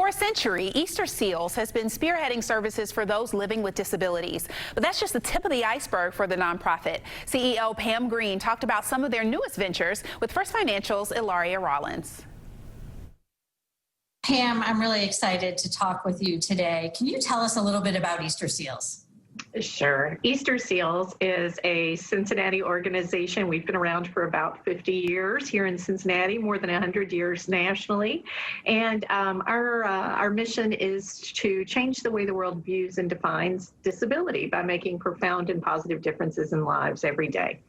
For a century, Easter Seals has been spearheading services for those living with disabilities. But that's just the tip of the iceberg for the nonprofit. CEO Pam Green talked about some of their newest ventures with First Financial's Ilaria Rollins. Pam, I'm really excited to talk with you today. Can you tell us a little bit about Easter Seals? Sure. Easter Seals is a Cincinnati organization. We've been around for about 50 years here in Cincinnati, more than 100 years nationally. And our mission is to change the way the world views and defines disability by making profound and positive differences in lives every day.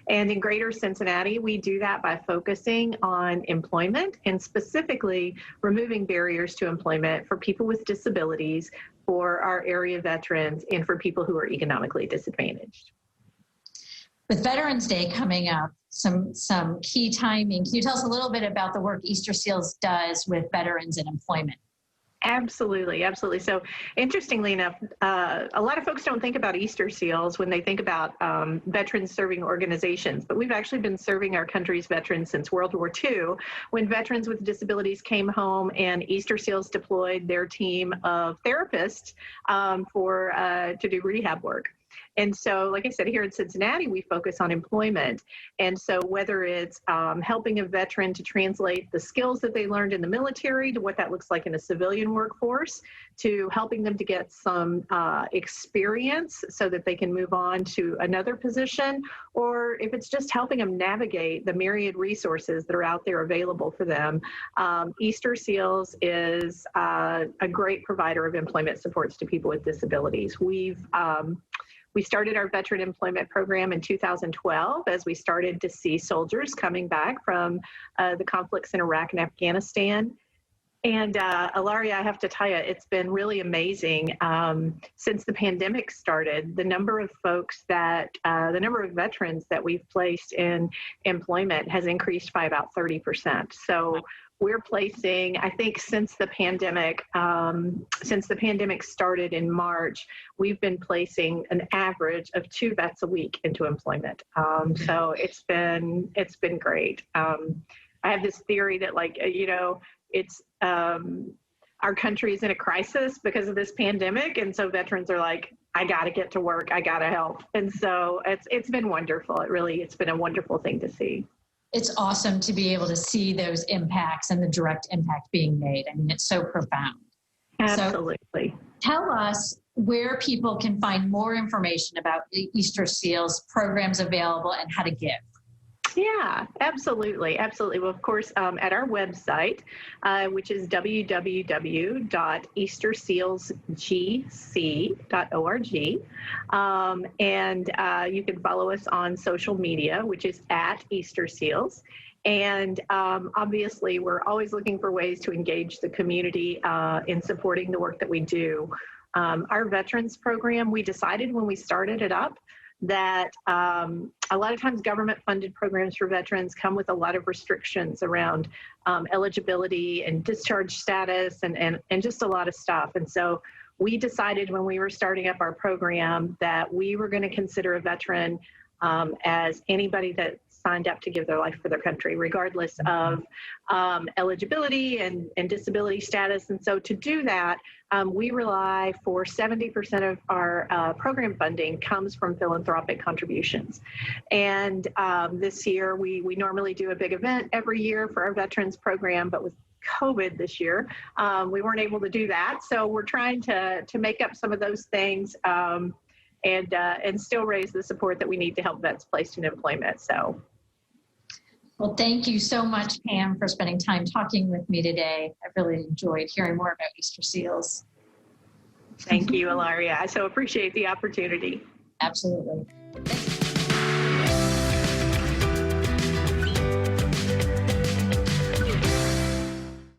And in Greater Cincinnati, we do that by focusing on employment and specifically removing barriers to employment for people with disabilities, for our area veterans, and for people who are economically disadvantaged. With Veterans Day coming up, some key timing. Can you tell us a little bit about the work Easter Seals does with veterans and employment? Absolutely, absolutely. So interestingly enough, a lot of folks don't think about Easter Seals when they think about veterans serving organizations, but we've actually been serving our country's veterans since World War II, when veterans with disabilities came home and Easter Seals deployed their team of therapists to do rehab work. And so, like I said, here in Cincinnati, we focus on employment. And so whether it's helping a veteran to translate the skills that they learned in the military to what that looks like in a civilian workforce, to helping them to get some experience so that they can move on to another position, or if it's just helping them navigate the myriad resources that are out there available for them, Easter Seals is a great provider of employment supports to people with disabilities. We started our veteran employment program in 2012 as we started to see soldiers coming back from the conflicts in Iraq and Afghanistan. And Ilaria, I have to tell you, it's been really amazing since the pandemic started. The number of veterans that we've placed in employment has increased by about 30%. So we're placing, I think since the pandemic started in March, we've been placing an average of 2 vets a week into employment. So it's been great. I have this theory that it's our country is in a crisis because of this pandemic. And so veterans are like, I got to get to work. I got to help. And so it's been wonderful. It's been a wonderful thing to see. It's awesome to be able to see those impacts and the direct impact being made. I mean, it's so profound. Absolutely. So tell us where people can find more information about the Easter Seals, programs available, and how to give. Yeah, absolutely. Absolutely. Well, of course, at our website, which is www.eastersealsgc.org. And you can follow us on social media, which is at Easter Seals. And obviously, we're always looking for ways to engage the community in supporting the work that we do. Our veterans program, we decided when we started it up that a lot of times government-funded programs for veterans come with a lot of restrictions around eligibility and discharge status and just a lot of stuff. And so we decided when we were starting up our program that we were going to consider a veteran as anybody that signed up to give their life for their country, regardless of eligibility and disability status. And so to do that, we rely for 70% of our program funding comes from philanthropic contributions. And this year, we normally do a big event every year for our veterans program, but with COVID this year, we weren't able to do that. So we're trying to make up some of those things and still raise the support that we need to help vets placed in employment. So. Well, thank you so much, Pam, for spending time talking with me today. I really enjoyed hearing more about Easter Seals. Thank you, Ilaria. I so appreciate the opportunity. Absolutely.